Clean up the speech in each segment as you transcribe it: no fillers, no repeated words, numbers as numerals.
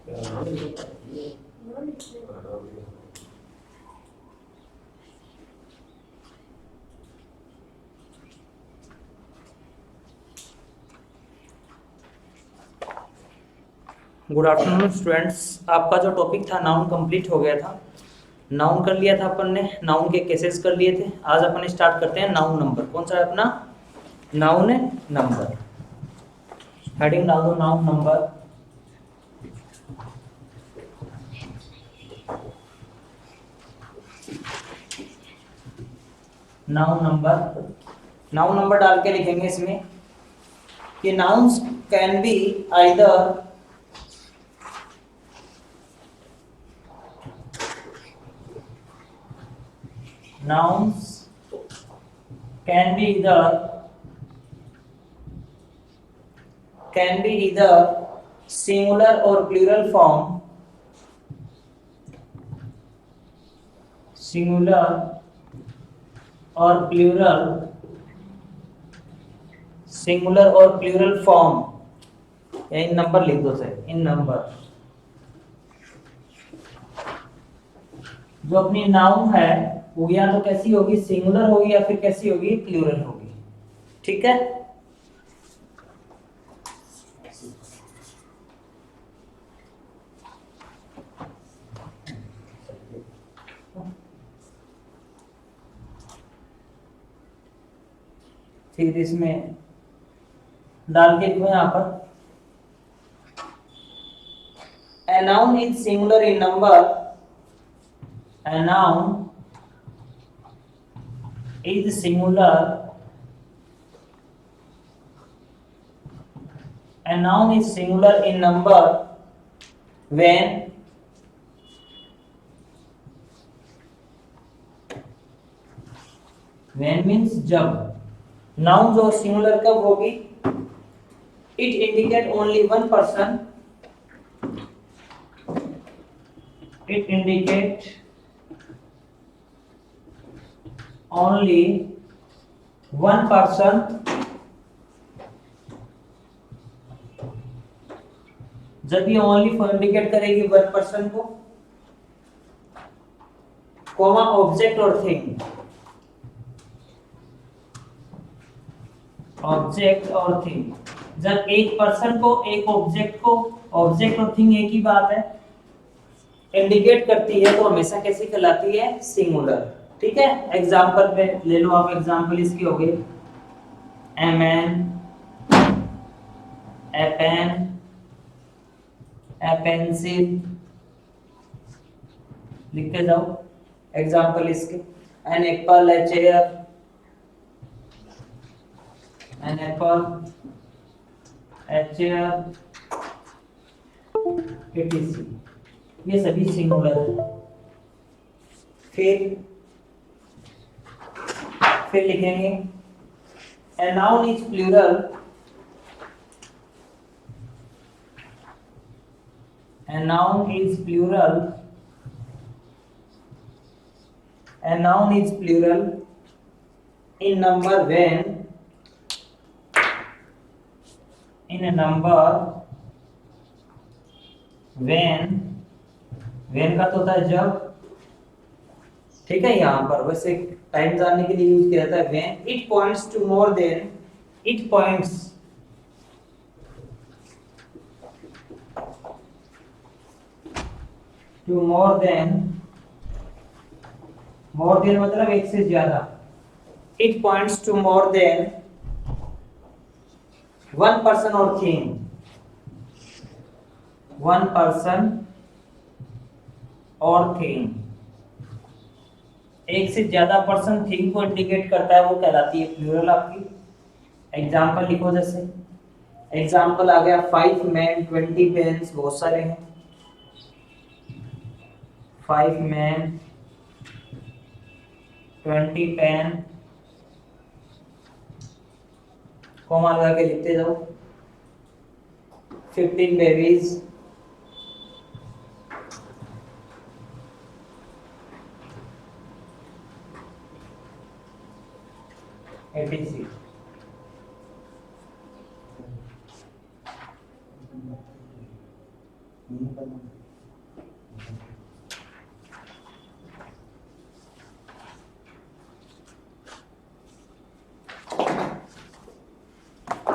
Good afternoon students. आपका जो topic था नाउन कंप्लीट हो गया था। नाउन कर लिया था अपन ने, नाउन के केसेस कर लिए थे। आज अपन स्टार्ट करते हैं नाउन नंबर। कौन सा है अपना? Noun number. हेडिंग डाल दो noun number. Noun number, noun number डाल के लिखेंगे इसमें कि nouns can be either nouns can be either singular or plural form, singular or plural, singular or plural form। या इन नंबर लिख दो सर, इन नंबर। जो अपनी नाउन है वो या तो कैसी होगी, सिंगुलर होगी या फिर कैसी होगी, प्लूरल होगी। ठीक है। फिर इसमें डाल के लिखो यहां पर a noun is singular in number, a noun is singular, a noun is singular in number when means जब। नाउन जो सिंगुलर कब होगी? It indicate only one person, it indicate only one person जब ये ओनली इंडिकेट करेगी one person को, comma object और thing, object और थिंग। जब एक पर्सन को, एक ऑब्जेक्ट को, ऑब्जेक्ट और थिंग एक ही बात है, इंडिकेट करती है तो हमेशा कैसी कहलाती है? सिंगुलर। ठीक है। एग्जांपल पे ले लो आप, एग्जांपल इसके हो गए a man, a pen, a pencil, लिखते जाओ एग्जांपल इसके। An apple, a chair, an apple, a chair, etc। ये सभी सिंगुलर है। फिर लिखेंगे a noun is plural, a noun is plural, a noun is plural in number when, in a number when का तो होता है जब। ठीक है। यहाँ पर वैसे टाइम जानने के लिए यूज किया जाता है when it points to more than, it points to more than मतलब एक से ज्यादा। it points to more than one person or thing, one person or thing। एक से ज्यादा पर्सन थिंग को इंडिकेट करता है, वो कहलाती है प्लूरल आपकी। एग्जांपल लिखो। जैसे एग्जांपल आ गया 5 मैन 20 पेन्स, बहुत सारे हैं। 5 मैन 20 पेन, कॉमा लगा के लिखते जाओ। 15 बेबीज, etc। हो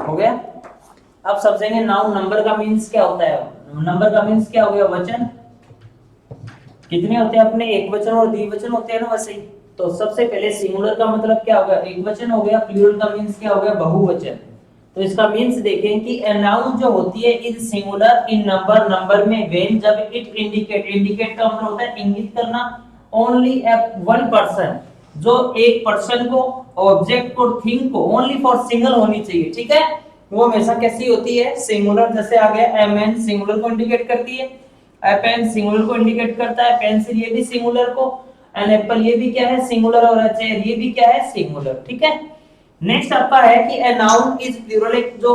गया। अब समझेंगे नाउन नंबर का मीन्स क्या होता है। नंबर का मीन्स क्या हो गया, वचन। कितने होते हैं अपने, एक वचन और द्विवचन होते हैं ना, वैसे ही। तो सबसे पहले सिंगुलर का मतलब क्या होगा, एक वचन हो गया। प्लूरल का मीन्स क्या हो गया, बहुवचन। तो इसका मीन्स देखें कि a noun जो होती है इन सिंगुलर इन नंबर, नंबर में व्हेन जब इट इंडिकेट, इंडिकेट का मतलब होता है इंगित करना, ओनली वन पर्सन, जो एक पर्सन को, ऑब्जेक्ट को, थिंग को, ओनली फॉर सिंगल होनी चाहिए, ठीक है। वो हमेशा कैसी होती है, सिंगुलर। जैसे आ गया एमएन, सिंगुलर को इंडिकेट करती है। पेन सिंगुलर को इंडिकेट करता है, पेंसिल ये भी सिंगुलर को, एंड एप्पल ये भी क्या है, सिंगुलर, और चेयर ये भी क्या है, सिंगुलर, ठीक है। नेक्स्ट आपका है कि a noun is प्लूरल, एक जो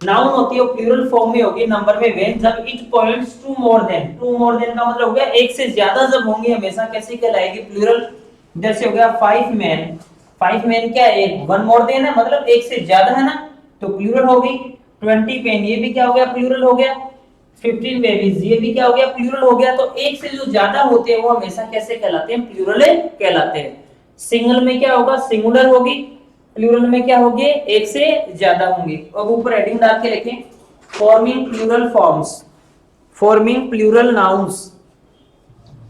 नाउन होती है वो प्लूरल फॉर्म में होगी नंबर में व्हेन जब it points to more than, to more than का मतलब हो गया एक से ज्यादा जब होंगे हमेशा कैसी कहलाएगी, प्लूरल। जैसे हो गया 5 मैन, 5 मैन क्या है, एक, वन मोर देन है मतलब एक से ज्यादा है ना, तो प्लूरल होगी। 20 पेन ये भी क्या हो गया, प्लूरल हो गया। 15 बेबीज ये भी क्या हो गया, प्लूरल हो गया। तो एक से जो ज्यादा होते हैं वो हमेशा कैसे कहलाते हैं, प्लूरल कहलाते हैं। सिंगल में क्या होगा, सिंगुलर होगी। प्लूरल में क्या होंगे, एक से ज्यादा होंगे। अब ऊपर हेडिंग डाल के लिखें, forming plural forms, forming plural nouns.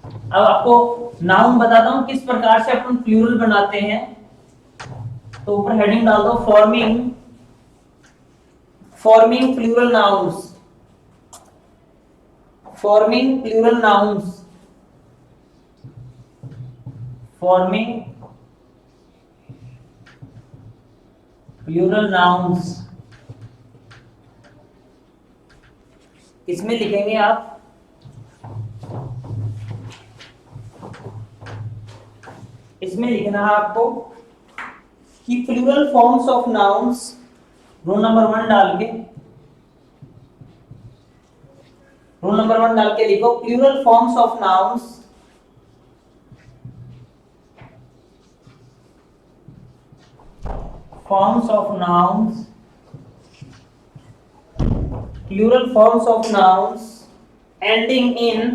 अब आपको नाउन बताता हूं किस प्रकार से अपन प्लूरल बनाते हैं। तो ऊपर हेडिंग डाल दो, forming, forming plural nouns, forming plural nouns, forming plural nouns. इसमें लिखेंगे आप, इसमें लिखना है आपको कि plural forms of nouns, rule number 1 डाल के, रूल नंबर 1 डाल के लिखो, plural forms of nouns, forms of nouns, plural forms of nouns ending in,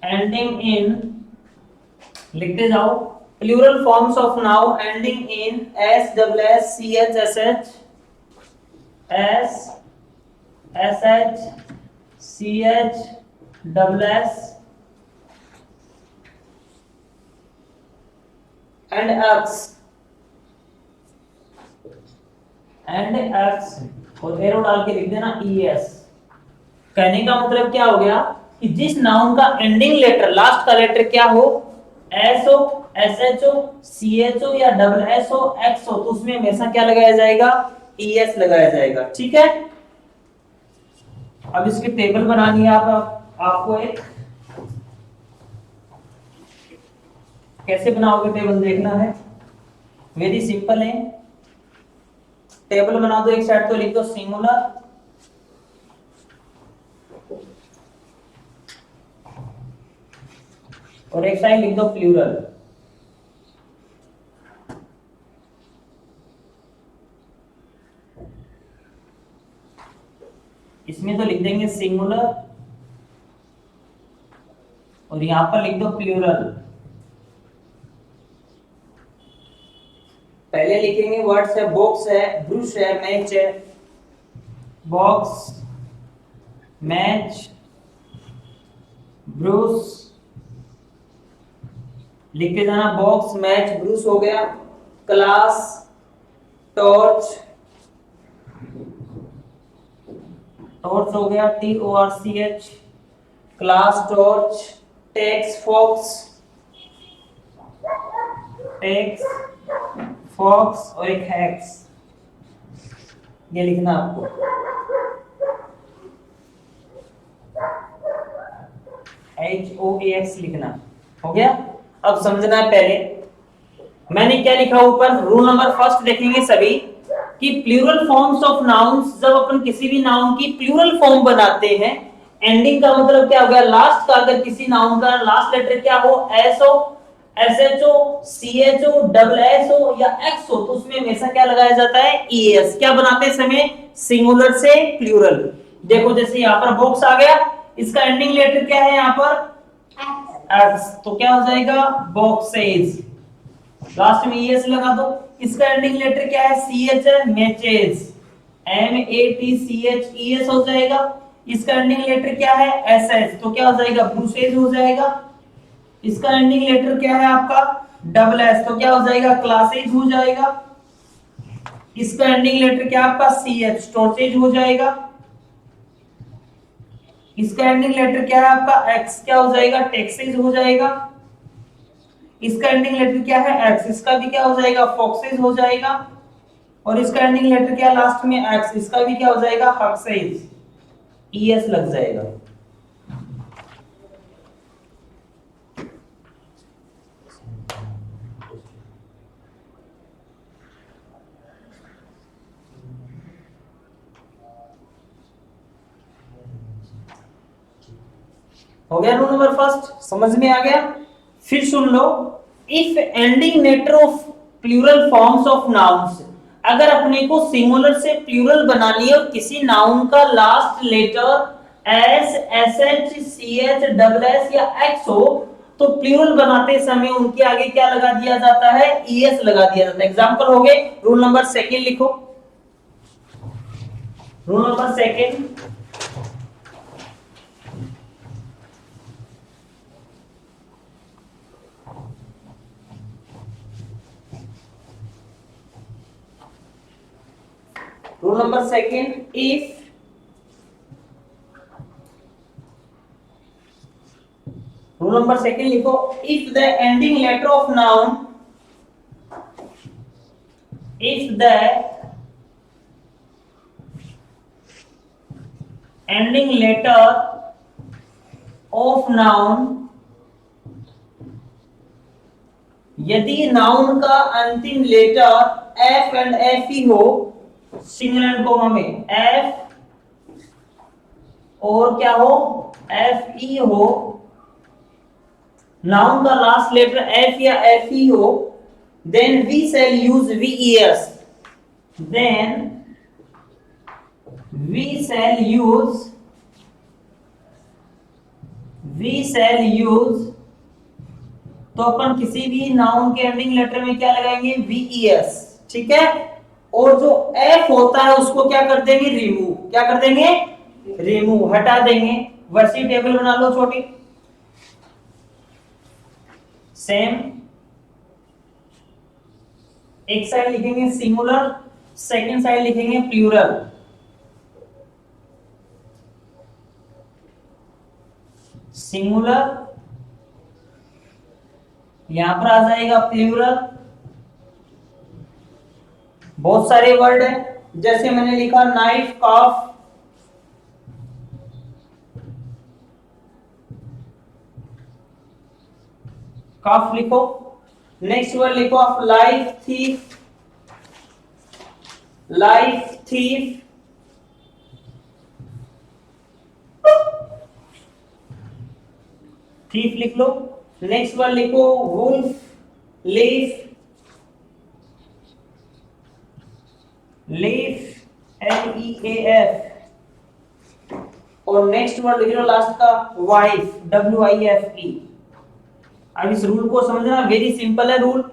ending in, लिखते जाओ, plural forms of noun ending in s, double s, ch, sh, s, sh, ch, double s and x, and x, और arrow डाल के लिख देना es। कहने का मतलब क्या हो गया कि जिस नाउन का एंडिंग लेटर, लास्ट का लेटर क्या हो, s हो, sh हो, ch हो या डबल s हो, x हो, तो उसमें हमेशा क्या लगाया जाएगा, es लगाया जाएगा, ठीक है। अब इसकी टेबल बनानी है आपको एक, कैसे बनाओगे टेबल देखना है, वेरी सिंपल है। टेबल बना दो, एक साइड तो लिख दो सिंगुलर, और एक साइड लिख दो प्लूरल। इसमें तो लिख देंगे सिंगुलर और यहां पर लिख दो प्लूरल। पहले लिखेंगे वर्ड्स है, बॉक्स है, ब्रुश है, मैच है, बॉक्स, मैच, ब्रूस, लिखते जाना, बॉक्स, मैच, ब्रूस हो गया। क्लास, टॉर्च, टॉर्च हो गया, TORCH, class torch, tax, fox, tax, fox, और एक हैक्स, ये लिखना आपको। HOAX लिखना, हो गया। अब समझना है, पहले मैंने क्या लिखा ऊपर, रूल नंबर फर्स्ट देखेंगे सभी कि प्लूरल फॉर्म्स ऑफ नाउन्स, जब अपन किसी भी नाउन की प्लूरल फॉर्म बनाते हैं, एंडिंग का मतलब क्या हो गया, लास्ट का, अगर किसी नाउन का लास्ट लेटर क्या हो, s हो, sh हो, ch हो, डबल s हो या x हो, तो उसमें हमेशा क्या लगाया जाता है, es। क्या बनाते समय, सिंगुलर से प्लूरल। देखो जैसे यहाँ पर बॉक्स आ गया, इसका एंडिंग लेटर क्या है यहाँ पर एक्स, तो क्या हो जाएगा बॉक्सेज। लास्ट में एस लगा दो। इसका एंडिंग लेटर क्या है सी एच है, मैचेज, MATCHES हो जाएगा। इसका एंडिंग लेटर क्या है SS, तो क्या हो जाएगा ब्रूसेज हो जाएगा। इसका एंडिंग लेटर क्या है आपका SS, तो क्या हो जाएगा क्लासेज हो जाएगा। इसका एंडिंग लेटर क्या है आपका CH, स्टोरेज हो जाएगा। इसका एंडिंग लेटर क्या है आपका X, क्या हो जाएगा टेक्सेज हो जाएगा। इसका एंडिंग लेटर क्या है X, इसका भी क्या हो जाएगा फॉक्सेज हो जाएगा। और इसका एंडिंग लेटर क्या है लास्ट में X, इसका भी क्या हो जाएगा हक्सेज, ES लग जाएगा। हो गया रूल नंबर फर्स्ट, समझ में आ गया। फिर सुन लो, if ending letter of plural forms of nouns, अगर अपने को सिंगुलर से प्लूरल बनानी है और किसी नाउन का last letter S, SH, CH, SS या X हो, तो प्लूरल बनाते समय उनके आगे क्या लगा दिया जाता है ES लगा दिया जाता है। एग्जांपल हो गए, रूल नंबर सेकंड लिखो। Rule number second, rule number second, if rule number second लिखो, if the ending letter of noun, if the ending letter of noun, यदि नाउन का अंतिम लेटर F एंड FE हो, single and comma में F और क्या हो FE हो, नाउन का लास्ट लेटर F या FE हो, then we shall use VES, then we shall use, तो अपन किसी भी नाउन के एंडिंग लेटर में क्या लगाएंगे VES, ठीक है। और जो F होता है उसको क्या कर देंगे रिमूव, क्या कर देंगे रिमूव, हटा देंगे। वर्सी टेबल बना लो छोटी, सेम, एक साइड लिखेंगे सिंगुलर, सेकंड साइड लिखेंगे प्लूरल। सिंगुलर, यहां पर आ जाएगा प्लूरल। बहुत सारे वर्ड है, जैसे मैंने लिखा नाइफ, कॉफ, कॉफ लिखो। नेक्स्ट वर्ड लिखो आप life, thief, life, thief, thief लिख लो। नेक्स्ट वर्ड लिखो वुल्फ, लीफ, लीफ, LEAF। और नेक्स्ट वर्ड लिख लो लास्ट का वाइफ, WIFE। अब इस रूल को समझना, वेरी सिंपल है रूल,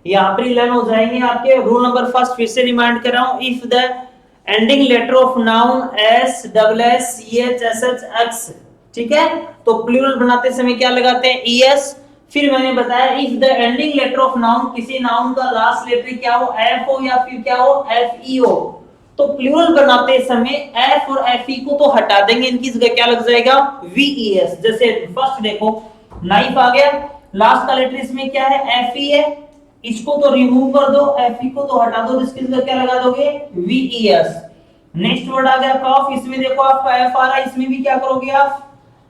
यहाँ पर ही लर्न हो जाएंगे आपके। रूल नंबर फर्स्ट फिर से रिमाइंड कर रहा हूं, if the ending letter of noun S, SS, CH, SH, X, ठीक है, तो प्लूरल बनाते समय क्या लगाते हैं ES। फिर मैंने बताया if the ending letter of noun, किसी नाउन का लास्ट लेटर क्या हो F हो या फिर क्या हो FE हो, तो प्लूरल बनाते समय F और FE को तो हटा देंगे, इनकी जगह क्या लग जाएगा VES। जैसे फर्स्ट देखो नाइफ आ गया, लास्ट का लेटर इसमें क्या है FE है, इसको तो रिमूव कर दो, FE को तो हटा दो, इसकी जगह क्या लगा दोगे VES। नेक्स्ट वर्ड आ गया कॉफ, इसमें देखो आपका F आ रहा है, इसमें भी क्या करोगे आप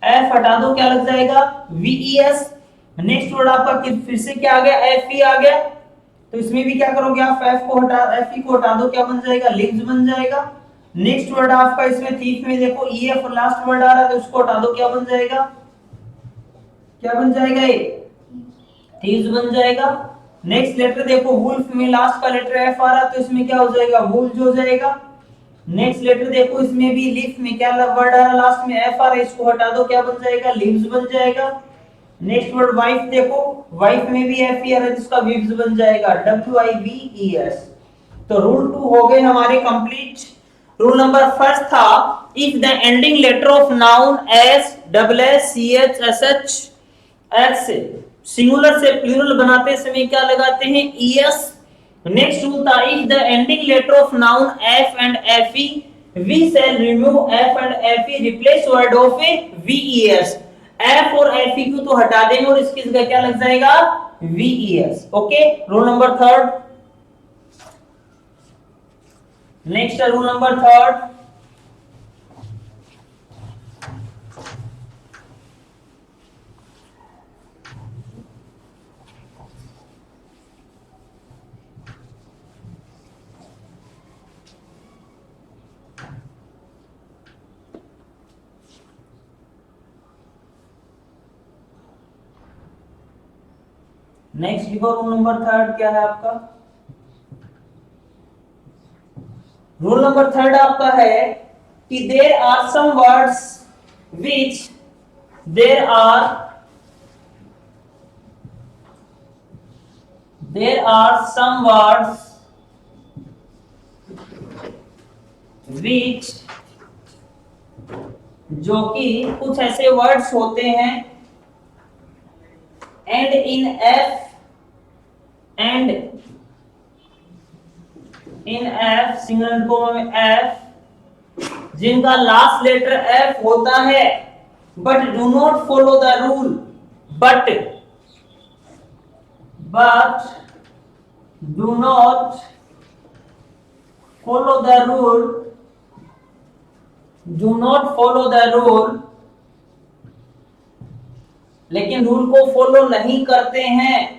F हटा दो, क्या लग जाएगा VES। नेक्स्ट वर्ड आपका फिर से क्या आ गया FE आ गया, तो इसमें भी क्या करोगे आप FE को हटा दो, क्या बन जाएगा लिव्स बन जाएगा। नेक्स्ट वर्ड आपका इसमें थीफ में देखो EF लास्ट वर्ड आ रहा है, तो उसको हटा दो, क्या बन जाएगा, क्या बन जाएगा ये थीव्स बन जाएगा। नेक्स्ट लेटर देखो वुल्फ में लास्ट का लेटर F आ रहा है, तो इसमें क्या हो जाएगा वुल्फ हो जाएगा। नेक्स्ट लेटर देखो, इसमें भी लीफ में क्या वर्ड आ रहा लास्ट में, एफ आ रहा है, इसको हटा दो, क्या बन जाएगा, लीव्स बन जाएगा। नेक्स्ट वर्ड वाइफ देखो, वाइफ में भी एफ ही आ रहा है, जिसका वीव्स बन जाएगा, W I V E S. तो रूल 2 हो गए हमारे कंप्लीट। रूल नंबर फर्स्ट था, if the ending letter of noun S, double S, C H, S H, X singular से प्लूरल बनाते समय क्या लगाते हैं, ई एस। नेक्स्ट रूल था, if the ending letter of noun F and F E, we shall remove F and F E, replace word of a V E S. F और F E को तो हटा देंगे और इसकी जगह क्या लग जाएगा, V E S. Okay, rule number third. Next rule number third, next लिखो रूल नंबर थर्ड क्या है आपका। रूल नंबर थर्ड आपका है कि there are some words which there are some words which, जो कि कुछ ऐसे वर्ड्स होते हैं and in F single comma में एफ, जिनका लास्ट लेटर एफ होता है, but do not follow the rule, but do not follow the rule, do not follow the rule, लेकिन रूल को फॉलो नहीं करते हैं।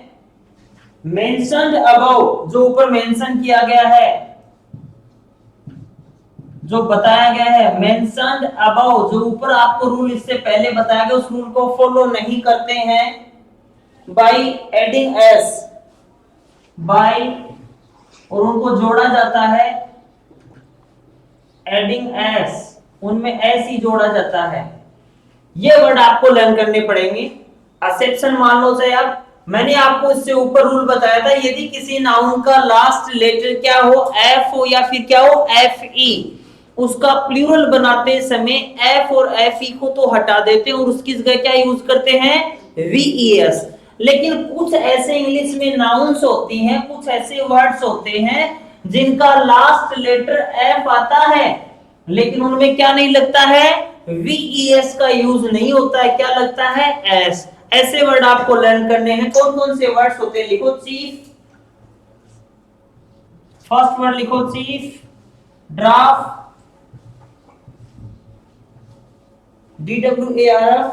मेंशन्ड अबव, जो ऊपर मेंशन किया गया है, जो बताया गया है, मेंशन्ड अबव, जो ऊपर आपको रूल इससे पहले बताया गया, उस रूल को फॉलो नहीं करते हैं। बाय एडिंग एस, बाय, और उनको जोड़ा जाता है, एडिंग एस, उनमें एस ही जोड़ा जाता है। ये वर्ड आपको लर्न करने पड़ेंगे। एक्सेप्शन मान लो चाहे आप, मैंने आपको इससे ऊपर रूल बताया था, यदि किसी नाउन का लास्ट लेटर क्या हो, एफ हो या फिर क्या हो, एफ ई, उसका प्लूरल बनाते समय एफ और एफ ई को तो हटा देते हैं और उसकी जगह क्या यूज करते हैं, वी ई एस। लेकिन कुछ ऐसे इंग्लिश में नाउन्स होती हैं, कुछ ऐसे वर्ड्स होते हैं जिनका लास्ट लेटर एफ आता है, लेकिन उनमें क्या नहीं लगता है, वी ई एस का यूज नहीं होता है, क्या लगता है, एस। ऐसे वर्ड आपको लर्न करने हैं। कौन कौन से वर्ड्स होते हैं, लिखो चीफ, फर्स्ट वर्ड लिखो चीफ, ड्राफ्ट, DWARF,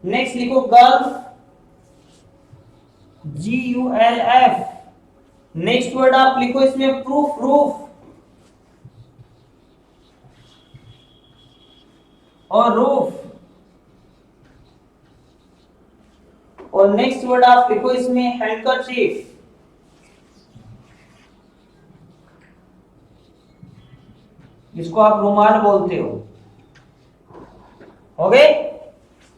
नेक्स्ट लिखो गल्फ, GULF, नेक्स्ट वर्ड आप लिखो इसमें प्रूफ, रूफ और रूफ, और नेक्स्ट वर्ड आप लिखो इसमें हैंडकरचीफ, जिसको आप रुमाल बोलते हो गए।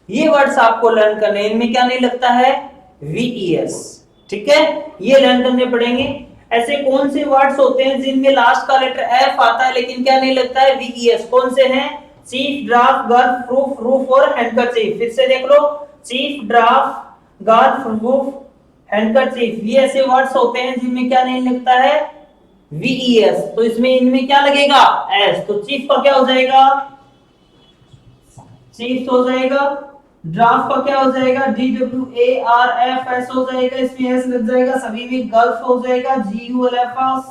ये वर्ड्स आपको लर्न करने, इनमें क्या नहीं लगता है, VES, ठीक है, ये लर्न करने पड़ेंगे। ऐसे कौन से वर्ड्स होते हैं जिनमें लास्ट का लेटर एफ आता है लेकिन क्या नहीं लगता है, VES, कौन से हैं, चीफ, ड्राफ्ट, गर्फ, रूफ, रूफ और हैंडकरचीफ। फिर से देख लो, चीफ, ड्राफ्ट, गर्फ, रूफ, हैंडकरचीफ, ये ऐसे वर्ड्स होते हैं जिनमें क्या नहीं लगता है, VES। तो इसमें इनमें क्या लगेगा, S। तो चीफ का क्या हो जाएगा, चीफ हो जाएगा। ड्राफ्ट का क्या हो जाएगा, DWARFS हो जाएगा, इसमें S लग जाएगा। सभी में गल्फ हो जाएगा, GULFS।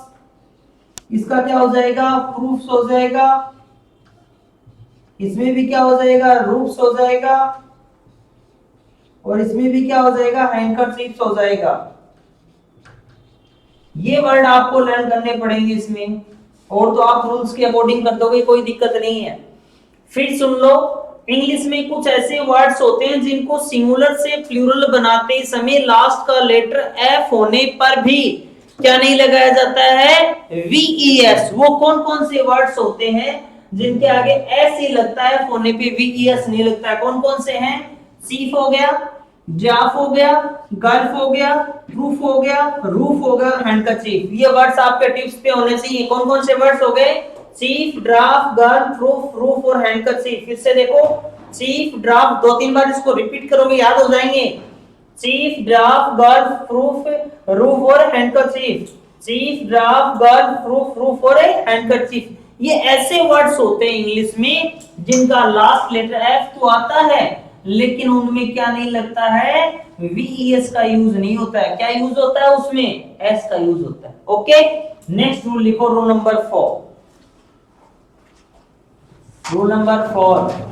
इसका क्या हो जाएगा, प्रूफ्स हो जाएगा। इसमें भी क्या हो जाएगा, रूफ्स हो जाएगा। और इसमें भी क्या हो जाएगा, हैंडकरचीफ्स हो जाएगा। ये वर्ड आपको लर्न करने पड़ेंगे इसमें, और तो आप रूल्स के अकॉर्डिंग कर दोगे, कोई दिक्कत नहीं है। फिर सुन लो, इंग्लिश में कुछ ऐसे वर्ड्स होते हैं जिनको सिंगुलर से प्लूरल बनाते समय लास्ट का लेटर एफ होने पर भी क्या नहीं लगाया जाता है, वीईएस। वो कौन कौन से वर्ड्स होते हैं जिनके आगे एस ही लगता है, फोने पे वीईएस नहीं लगता है? कौन कौन से हैं? सीफ हो गया, जाफ हो गया, गल्फ हो गया, प्रूफ हो गया, रूफ हो गया और हैंडकरचीफ। ये वर्ड्स आपके टिप्स पे होने चाहिए। कौन कौन से वर्ड्स हो गए? Chief, draft, gulf, proof, roof और हैंडकरचीफ। फिर से देखो, चीफ, ड्राफ्ट, दो तीन बार इसको रिपीट करोगे याद हो जाएंगे। Chief, draft, gulf, proof, roof और handkerchief. Chief, draft, gulf, proof, roof और हैंडकरचीफ। ये ऐसे वर्ड्स होते हैं इंग्लिश में जिनका लास्ट लेटर एफ तो आता है, लेकिन उनमें क्या नहीं लगता है, वीएस का यूज नहीं होता है। क्या यूज होता है उसमें? एस का यूज होता है। ओके, नेक्स्ट रूल लिखो, rule number 4। Rule number 4,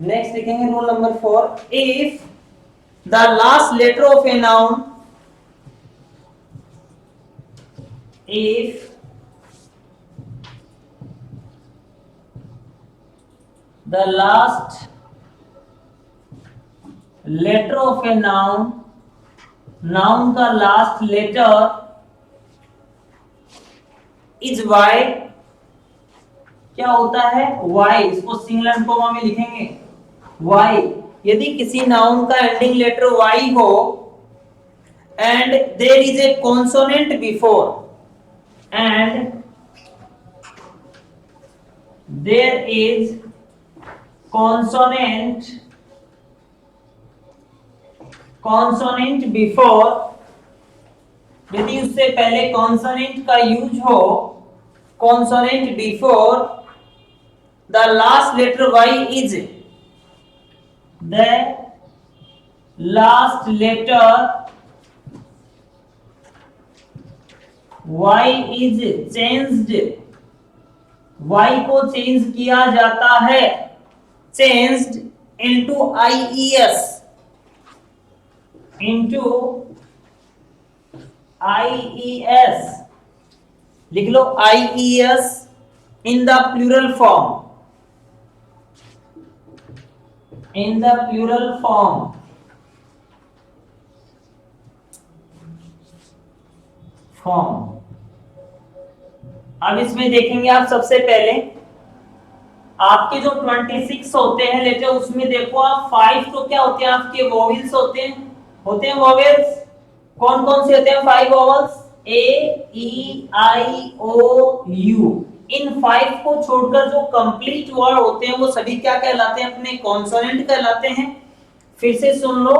next लिखेंगे rule number 4। If the last letter of a noun, if the last letter of a noun, noun का लास्ट लेटर इज वाई, क्या होता है? Y. इसको singular comma में लिखेंगे, Y. यदि किसी नाउन का एंडिंग लेटर वाई हो and there is a consonant before, and there is consonant before, यदि उससे पहले कॉन्सोनेंट का यूज हो, consonant before the last letter Y is, the last letter y is changed, y को change किया जाता है, changed into ies, into ies। लिख लो ies in the plural form, in the plural form। फॉर्म। अब इसमें देखेंगे आप, सबसे पहले आपके जो 26 होते हैं लेटर, उसमें देखो आप 5 तो क्या होते हैं आपके? वोवेल्स होते हैं वोवेल्स। कौन कौन से होते हैं 5 vowels? A, E, I, O, you. इन 5 को छोड़कर जो कंप्लीट वर्ड होते हैं वो सभी क्या कहलाते हैं? अपने कॉन्सोनेंट कहलाते हैं। फिर से सुन लो,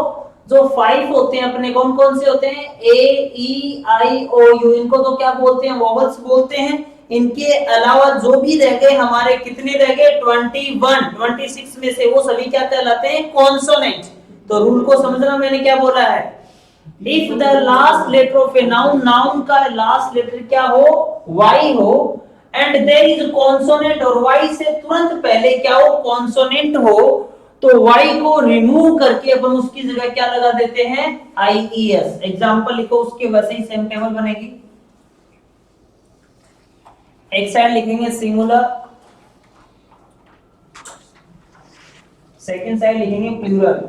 जो 5 होते हैं अपने, कौन कौन से होते हैं? ए, ई, आई, ओ, यू। इनको तो क्या बोलते हैं? वोवेल्स बोलते हैं। इनके अलावा जो भी रह गए हमारे, कितने रह गए? 21, 26 में से वो सभी क्या कहलाते हैं? कॉन्सोनेंट। तो रूल को समझना, मैंने क्या बोला है? If the last letter of a noun, noun का लास्ट लेटर क्या हो? वाई हो, एंड देयर इज कॉन्सोनेंट, और वाई से तुरंत पहले क्या हो? कॉन्सोनेंट हो, तो y को रिमूव करके अपन उसकी जगह क्या लगा देते हैं? ies। एग्जांपल लिखो, उसके वैसे ही सेम टेबल बनेगी। एक साइड लिखेंगे सिंगुलर, सेकंड साइड लिखेंगे प्लूरल।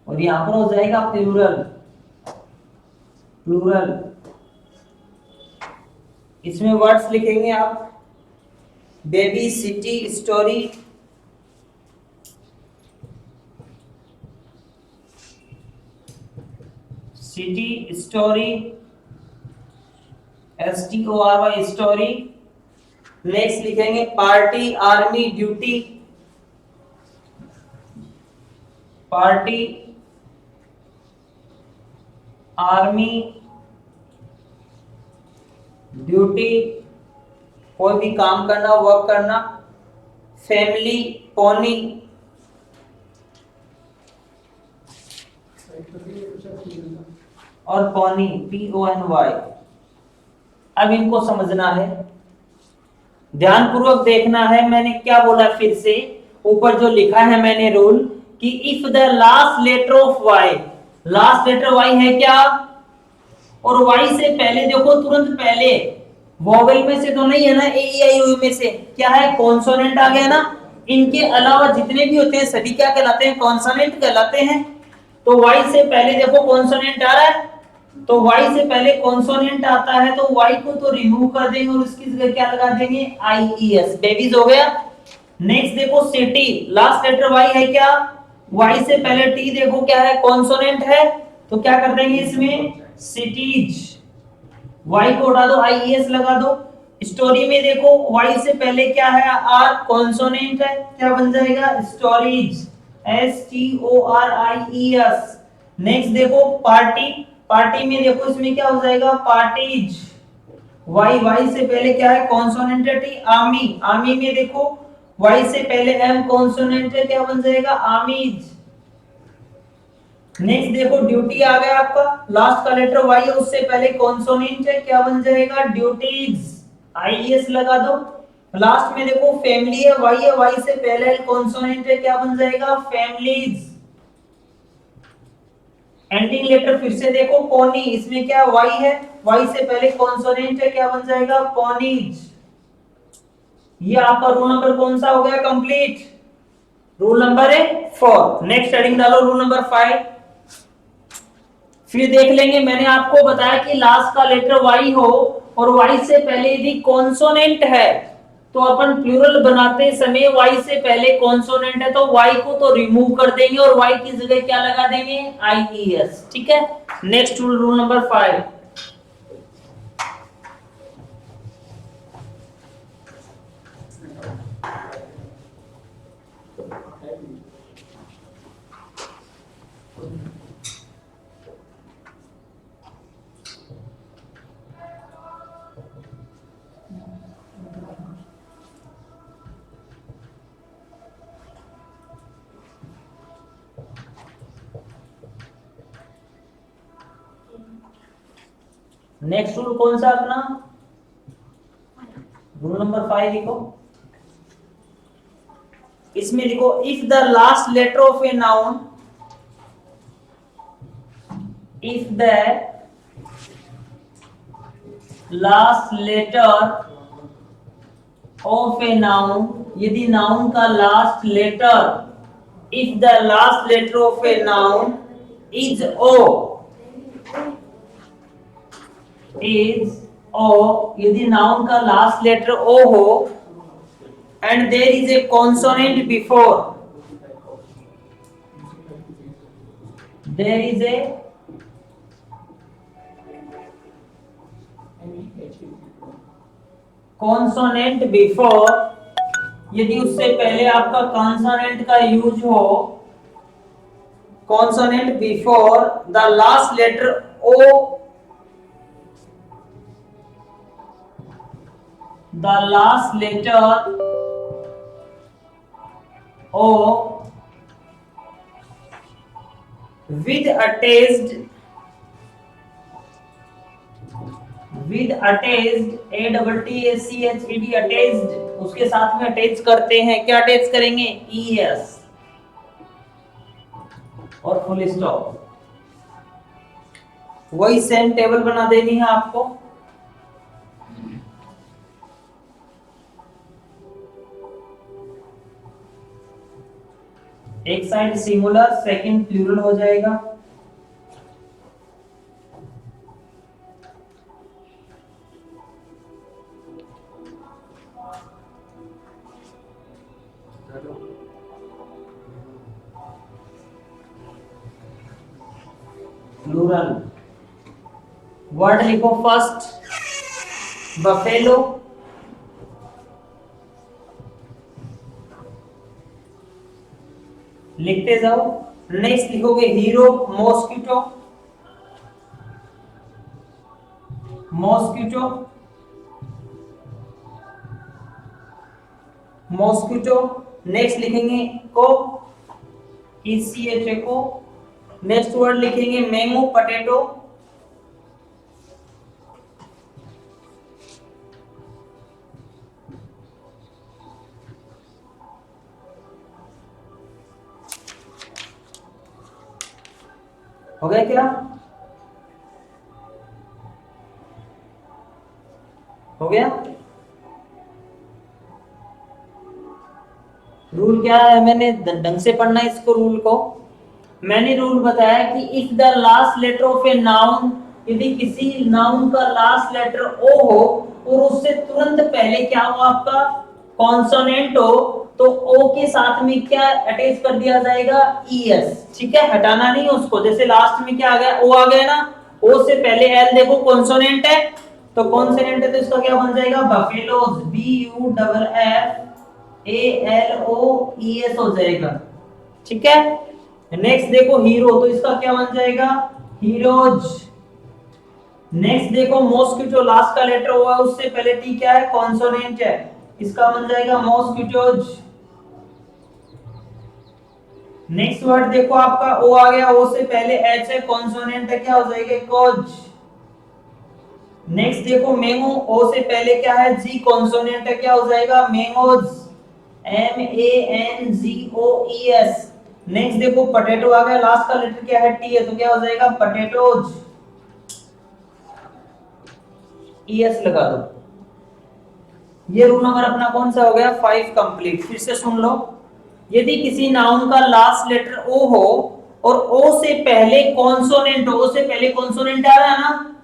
और यहां पर हो जाएगा प्लूरल, प्लूरल। इसमें वर्ड्स लिखेंगे आप, baby, city, story, city, story, STORY, story. Next लिखेंगे party, army, duty, party, army, duty, कोई भी काम करना, वर्क करना। फैमिली, पोनी, और पॉनी PONY। अब इनको समझना है, ध्यानपूर्वक देखना है। मैंने क्या बोला फिर से, ऊपर जो लिखा है मैंने रूल कि if the last letter of Y, last letter Y है क्या, और वाई से पहले देखो तुरंत पहले वोवेल में से तो नहीं है ना, ए ई आई ओ में से क्या है, कॉन्सोनेंट आ गया ना। इनके अलावा जितने भी होते हैं सभी क्या कहलाते हैं, कॉन्सोनेंट कहलाते हैं। तो वाई से पहले देखो कॉन्सोनेंट आ रहा है, तो वाई से पहले कॉन्सोनेंट आता है तो वाई को तो रिमूव कर देंगे और उसकी जगह क्या लगा देंगे, IES। बेबीज हो गया। नेक्स्ट देखो सिटी, लास्ट लेटर वाई है क्या, वाई से पहले टी देखो क्या है, कॉन्सोनेंट है, तो क्या कर देंगे इसमें सिटीज, वाई को उड़ा दो, IES लगा दो। स्टोरी में देखो वाई से पहले क्या है, आर कॉन्सोनेंट है, क्या बन जाएगा स्टोरीज, STORIES। नेक्स्ट देखो पार्टी, पार्टी में देखो इसमें क्या हो जाएगा पार्टीज, वाई, वाई से पहले क्या है कॉन्सोनेंट है टी, आर्मी, आर्मी में देखो वाई से पहले एम कॉन्सोनेंट है, क्या बन जाएगा आर्मीज। नेक्स्ट देखो ड्यूटी आ गया आपका, लास्ट का लेटर वाई है, उससे पहले कॉन्सोनेंट है, क्या बन जाएगा ड्यूटीज, IES लगा दो। लास्ट में देखो फैमिली है, वाई है, वाई से पहले कॉन्सोनेंट है, क्या बन जाएगा फैमिलीज। एंडिंग लेटर फिर से देखो पोनी, इसमें क्या वाई है, वाई से पहले कॉन्सोनेंट है, क्या बन जाएगा पोनीज। ये आपका रूल नंबर कौन सा हो गया कंप्लीट, रूल नंबर है 4। नेक्स्ट हेडिंग डालो रूल नंबर 5। फिर देख लेंगे, मैंने आपको बताया कि लास्ट का लेटर वाई हो और वाई से पहले यदि कॉन्सोनेंट है तो अपन प्लूरल बनाते समय वाई से पहले कॉन्सोनेंट है तो वाई को तो रिमूव कर देंगे और वाई की जगह क्या लगा देंगे IES। ठीक है। Next rule, rule number 5। Next rule कौन सा अपना, रूल नंबर 5 लिखो। इसमें लिखो if the last letter of a noun, if the last letter of a noun, यदि नाउन का last letter, if the last letter of a noun is O, is O, यदि noun का last letter O हो and there is a consonant before, there is a consonant before, यदि उससे पहले आपका consonant का यूज हो, consonant before the last letter O, the last letter O with attached, with attached ATTACHED attached, उसके साथ में अटैच करते हैं, क्या अटैच करेंगे ES और फुल स्टॉप। वही सेम टेबल बना देनी है आपको। एक साइड सिंगुलर, सेकंड प्लूरल हो जाएगा। प्लूरल वर्ड लिखो, फर्स्ट बफेलो, लिखते जाओ। नेक्स्ट लिखोगे hero, mosquito, mosquito, mosquito. Next लिखेंगे को, ECH को। नेक्स्ट वर्ड लिखेंगे मैंगो, पटेटो, हो गया क्या? हो गया? रूल क्या है, मैंने ढंग से पढ़ना है इसको, रूल को। मैंने रूल बताया कि if the last letter of a noun, यदि किसी नाउन का लास्ट लेटर ओ हो और उससे तुरंत पहले क्या हो आपका कॉन्सोनेंट हो, तो ओ के साथ में क्या अटैच कर दिया जाएगा? ईएस। ठीक है, हटाना नहीं उसको। जैसे लास्ट में क्या आ गया? ओ आ गया ना, ओ से पहले एल देखो कॉन्सोनेंट है, तो कॉन्सोनेंट है तो इसका क्या बन जाएगा? Buffaloes, B U double F A L O E S हो जाएगा। ठीक है, नेक्स्ट देखो हीरो, तो इसका क्या बन जाएगा? हीरोज। नेक्स्ट देखो मॉस्किटो, लास्ट का लेटर हुआ उससे पहले टी क्या है? कॉन्सोनेंट है, इसका बन जाएगा मॉस्किटोज। नेक्स्ट वर्ड देखो आपका ओ आ गया, ओ से पहले एच है, कॉन्सोनेंट है, क्या हो जाएगा? कोज। नेक्स्ट देखो मैंगो, ओ से पहले क्या है? जी, कॉन्सोनेंट है, क्या हो जाएगा? Mangoes, M A N G O E S. Next देखो पोटैटो आ गया, लास्ट का लेटर क्या है? टी है, तो क्या हो जाएगा? पोटैटोज, ई एस लगा दो। ये रूल नंबर अपना कौन सा हो गया? 5 कंप्लीट। फिर से सुन लो, यदि किसी नाउन का लास्ट लेटर ओ हो और ओ से पहले कॉन्सोनेंट हो, ओ से पहले कॉन्सोनेंट आ रहा है ना,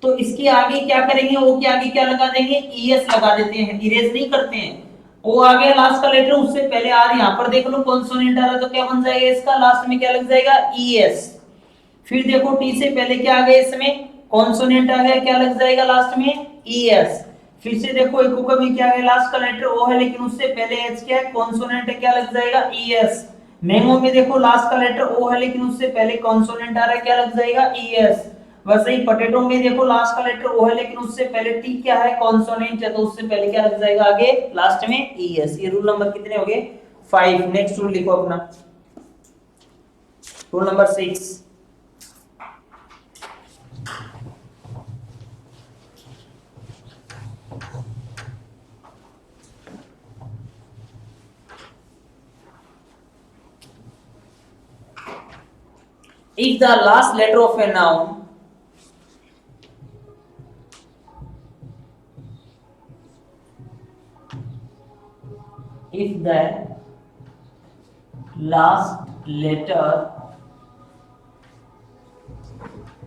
तो इसके आगे क्या करेंगे? ओ के आगे क्या लगा देंगे? ईएस लगा देते हैं, इरेज नहीं करते हैं। ओ आ गया लास्ट का लेटर, उससे पहले आ रही, यहां पर देख लो कॉन्सोनेंट आ रहा है, तो क्या बन जाएगा इसका? लास्ट में क्या लग जाएगा? ईएस। फिर देखो टी से पहले क्या आ गया? इसमें कॉन्सोनेंट आ गया, क्या लग जाएगा लास्ट में? ईएस। फिर से देखो इकोका में क्या है? लास्ट का लेटर ओ है, लेकिन उससे पहले एच क्या है? कॉन्सोनेंट है, क्या लग जाएगा? ईएस। मेमो में देखो लास्ट का लेटर ओ है, लेकिन उससे पहले कॉन्सोनेंट आ रहा है, क्या लग जाएगा? ईएस। वैसे ही पोटैटो में देखो लास्ट का लेटर ओ है, लेकिन उससे पहले टी क्या है? कॉन्सोनेंट है, तो उससे पहले क्या लग जाएगा आगे लास्ट में? ईएस। ये रूल नंबर कितने हो गए? 5। नेक्स्ट रूल लिखो अपना, rule number 6। If the last letter of a noun if the last letter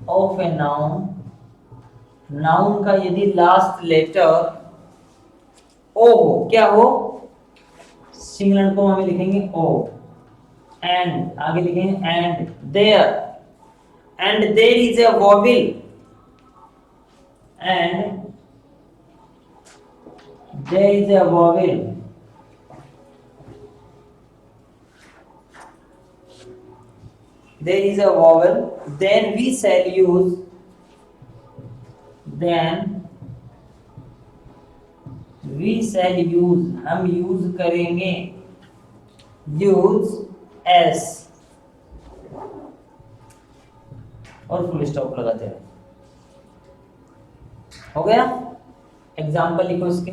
of a noun, noun का यदि लास्ट लेटर ओ हो, क्या हो? सिंगल को हमें लिखेंगे ओ, एंड आगे लिखेंगे and there is a vowel, and there is a vowel, there is a vowel, then we shall use, हम यूज करेंगे यूज एस और फुल स्टॉप लगाते हैं। हो गया? एग्जाम्पल लिखो इसके।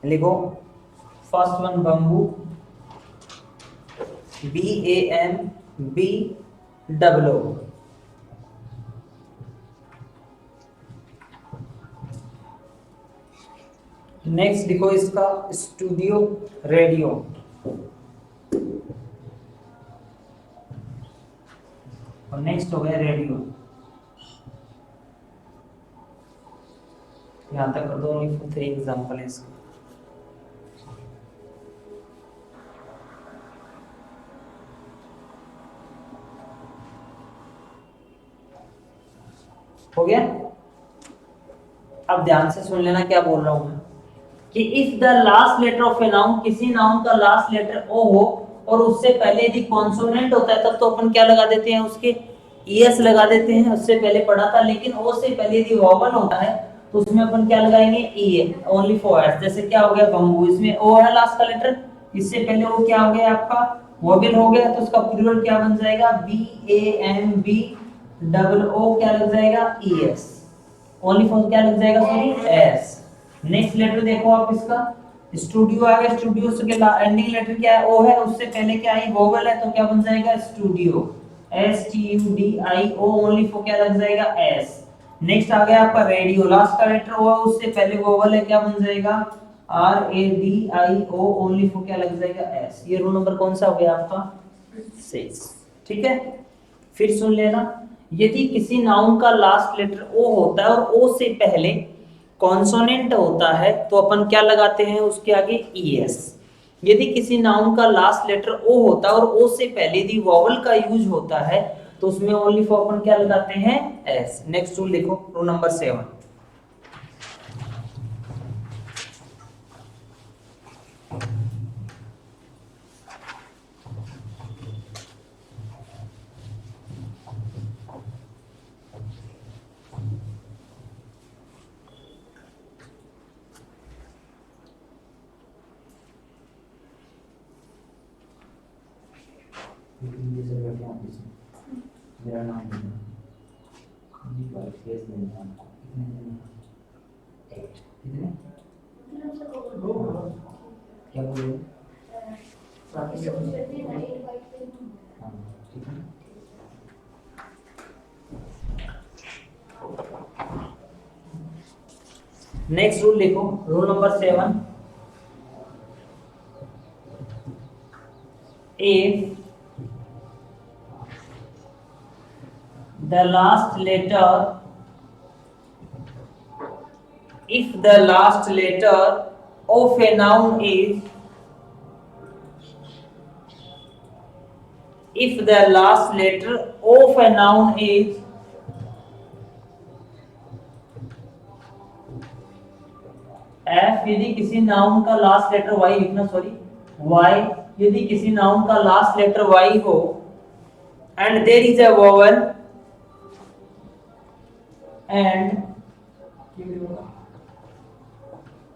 लिखो first one bamboo, BAMBOO। Next लिखो इसका स्टूडियो रेडियो, और नेक्स्ट हो गया रेडियो। यहां तक कर दो, ओनली 3 एग्जांपल है इसका। हो गया? अब ध्यान से सुन लेना क्या बोल रहा हूं मैं, कि if the last letter of a noun, किसी नाउन का लास्ट लेटर ओ हो और उससे पहले यदि कॉन्सोनेंट होता है, तब तो अपन क्या लगा देते हैं? उसके ईएस लगा देते हैं, उससे पहले पढ़ा था। लेकिन ओ से पहले यदि वोवेल होता है तो उसमें अपन क्या लगाएंगे? ई, ओनली फॉर एस। जैसे क्या हो गया? बम्बू, इसमें ओ है लास्ट का लेटर, इससे पहले वो क्या हो गया आपका? वोवेल हो गया, तो उसका प्लूरल क्या बन जाएगा? BAMBOO, क्या लग जाएगा? ES। ओनली फॉर क्या लग जाएगा, सॉरी एस। नेक्स्ट लेटर देखो आप इसका, स्टूडियो आ गया, स्टूडियो से एंडिंग लेटर क्या है, ओ है, उससे पहले क्या आई, वोवेल है, तो क्या बन जाएगा studio, S T U D I O, only for क्या लग जाएगा एस। नेक्स्ट आ गया आपका रेडियो, लास्ट का लेटर ओ है, उससे पहले वोवेल है, क्या बन जाएगा R A D I O, only for क्या लग जाएगा एस। ये रूल नंबर कौन सा हो गया आपका 6, ठीक है। फिर सुन लेना, यदि किसी नाउन का लास्ट लेटर ओ होता है और ओ से पहले कॉन्सोनेंट होता है तो अपन क्या लगाते हैं उसके आगे ईएस। यदि किसी नाउन का लास्ट लेटर ओ होता है और ओ से पहले यदि वॉवल का यूज होता है तो उसमें ओनली फॉर अपन क्या लगाते हैं एस। नेक्स्ट रूल देखो, रूल नंबर 7। मेरा नाम कितने क्या बोल रहे हाँ ठीक है। नेक्स्ट रूल देखो, rule number 7, if the last letter of a noun is, if the last letter of a noun is F, यदि किसी नाउन का लास्ट लेटर Y लिखना, सॉरी Y, यदि किसी नाउन का लास्ट लेटर Y हो and there is a vowel and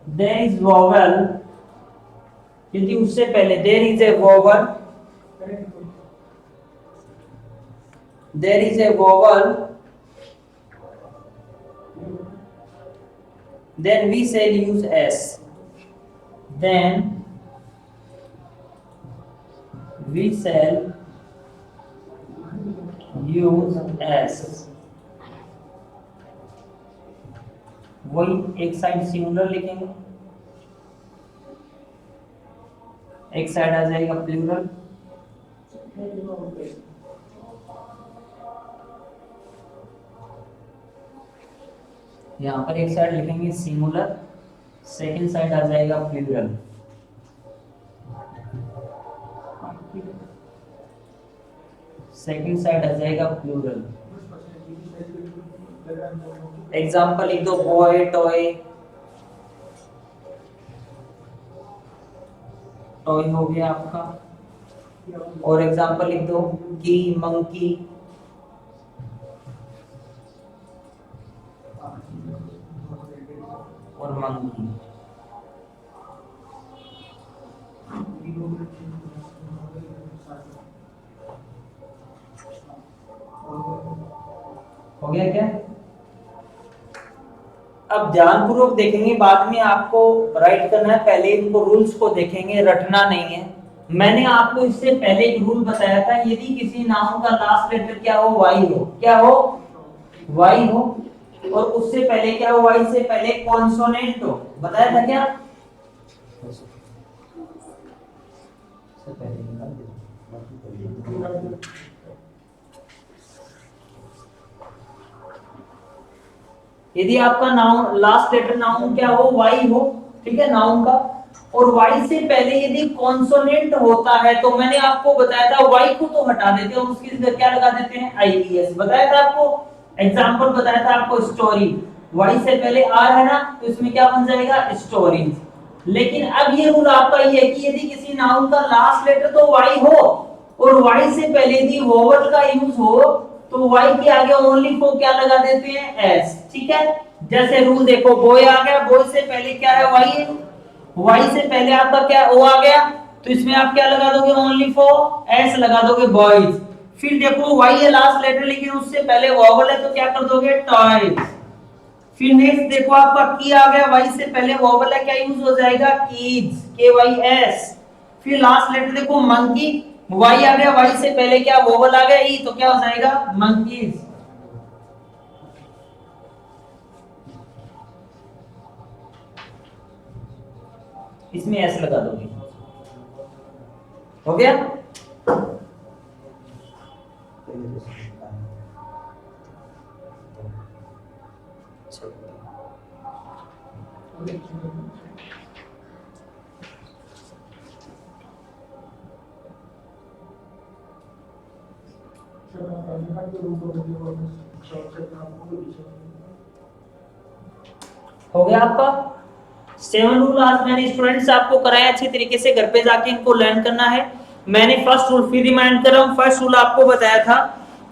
there is vowel, यदि उससे पहले there is a vowel, there is a vowel, then we shall use S, then we shall use S। वही एक side singular लिखेंगे, एक side आ जाएगा plural. यहाँ पर एक साइड लिखेंगे सिंगुलर, सेकंड साइड आ जाएगा प्लूरल। सेकंड साइड आ जाएगा प्लूरल। एग्जाम्पल लिख दो, बॉय, टॉय, टॉय हो गया आपका। और एग्जाम्पल लिख दो की, मंकी, और मंकी। हो गया क्या? अब ध्यानपूर्वक देखेंगे, बाद में आपको राइट करना है, पहले इनको रूल्स को देखेंगे, रटना नहीं है। मैंने आपको इससे पहले एक रूल बताया था, यदि किसी नाउन का लास्ट लेटर क्या हो, वाई हो, क्या हो, वाई हो, और उससे पहले क्या हो, वाई से पहले कॉन्सोनेंट हो, बताया था क्या? यदि आपका नाउन लास्ट लेटर नाउन क्या हो, वाई हो, ठीक है, नाउन का, और वाई से पहले यदि कॉन्सोनेंट होता है तो मैंने आपको बताया था वाई को तो हटा देते हैं और उसकी जगह क्या लगा देते हैं, आईईएस। बताया था आपको, एग्जांपल बताया था आपको, स्टोरी, वाई से पहले आर है ना, तो इसमें क्या बन जाएगा, स्टोरीज। लेकिन अब ये रूल आपका ये है कि यदि किसी नाउन का लास्ट लेटर तो वाई हो और वाई से पहले यदि वोवल का यूज हो तो वाई के आगे ओनली फॉर क्या लगा देते हैं, एस, ठीक है। जैसे रूल देखो, बॉय आ गया, बॉय से पहले क्या है, वाई है, वाई से पहले आपका क्या ओ आ गया, तो इसमें आप क्या लगा दोगे, ओनली फॉर एस लगा दोगे, बॉयज। फिर देखो वाई है लास्ट लेटर लेकिन उससे पहले वोवल है तो क्या कर दोगे, टॉयज। फिर नेक्स्ट देखो आपका की आ गया, वाई से पहले वोवल है, क्या यूज हो जाएगा, कीज, के वाई एस। फिर लास्ट लेटर देखो मंकी, वाई आ गया, वाई से पहले क्या वोवल आ गया, ई, तो क्या हो जाएगा मंकीज। इसमें एस लगा दोगे, हो गया। हो गया आपका 7 रूल। आज मैंने स्टूडेंट्स आपको कराया अच्छे तरीके से, घर पे जाके इनको लर्न करना है। मैंने फर्स्ट रूल फिर रिमाइंड कर रहा हूं। फर्स्ट रूल आपको बताया था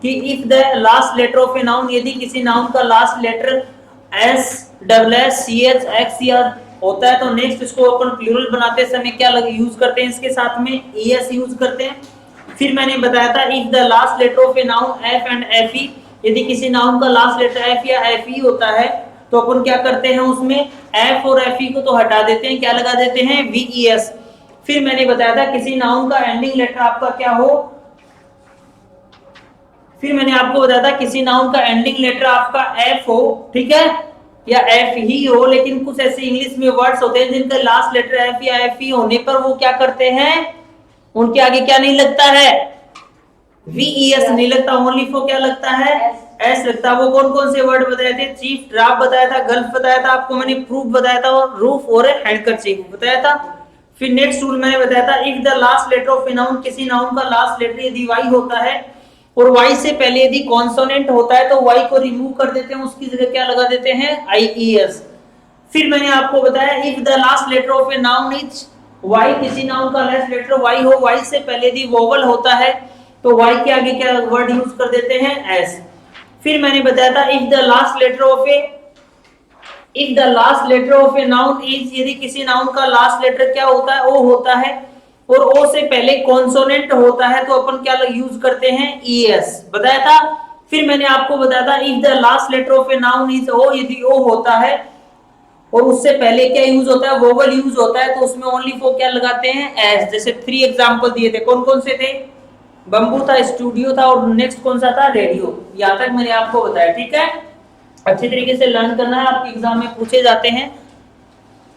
कि if the last letter of a noun, यदि किसी नाउन का last letter S, double S, C H, X या होता है, तो नेक्स्ट इसको अपन प्लूरल बनाते समय क्या यूज करते हैं, इसके साथ में एस यूज करते हैं। फिर मैंने बताया था if the last letter of a noun F and F E, यदि किसी नाउन का लास्ट लेटर एफ या एफ ई होता है तो अपन क्या करते हैं, उसमें एफ और एफ ई को तो हटा देते हैं, क्या लगा देते हैं, वी ई एस। फिर मैंने बताया था किसी नाउन का एंडिंग लेटर आपका क्या हो, फिर मैंने आपको बताया था किसी नाउन का एंडिंग लेटर आपका एफ हो, ठीक है, या एफ ही हो, लेकिन कुछ ऐसे इंग्लिश में वर्ड्स होते हैं जिनका लास्ट लेटर एफ या एफ ही होने पर वो क्या करते हैं, उनके आगे क्या नहीं लगता है, वीईएस नहीं लगता, ओनली फॉर क्या लगता है, एस लगता है। वो कौन कौन से वर्ड बताए थे, चीफ ड्राफ्ट बताया था, गल्फ बताया था आपको मैंने, प्रूफ बताया था, और रूफ और हैंडकरचीफ बताया था। फिर नेक्स्ट रूल मैंने बताया था if the last letter of a noun, किसी नाउन का लास्ट लेटर यदि वाई होता है और वाई से पहले यदि कॉन्सोनेंट होता है तो वाई को रिमूव कर देते हैं, उसकी जगह क्या लगा देते हैं, आईईएस। फिर मैंने आपको बताया if the last letter of a noun is Y, किसी नाउन का लास्ट लेटर वाई हो, वाई से पहले यदि वोवल होता है तो वाई के आगे क्या वर्ड यूज कर देते हैं, एस। फिर मैंने बताया था if the last letter of a noun is, यदि किसी नाउन का लास्ट लेटर क्या होता है, ओ होता है और ओ से पहले कॉन्सोनेंट होता है तो अपन क्या यूज करते हैं, ईएस बताया था। फिर मैंने आपको बताया था if the last letter of a noun is O, यदि ओ होता है और उससे पहले क्या यूज होता है, वोवल यूज होता है, तो उसमें ओनली फॉर क्या लगाते हैं, एस। जैसे 3 एग्जांपल दिए थे, कौन कौन से थे, बंबू था, स्टूडियो था और नेक्स्ट कौन सा था, रेडियो। यहां तक मैंने आपको बताया, ठीक है। अच्छे तरीके से लर्न करना है, आपके एग्जाम में पूछे जाते हैं।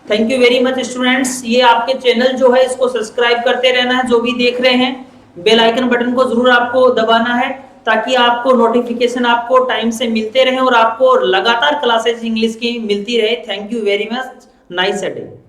Thank you very much students. ये आपके चैनल जो है इसको सब्सक्राइब करते रहना है, जो भी देख रहे हैं बेल आइकन बटन को जरूर आपको दबाना है ताकि आपको नोटिफिकेशन आपको टाइम से मिलते रहे और आपको लगातार क्लासेस इंग्लिश की मिलती रहे। Thank you very much, nice day.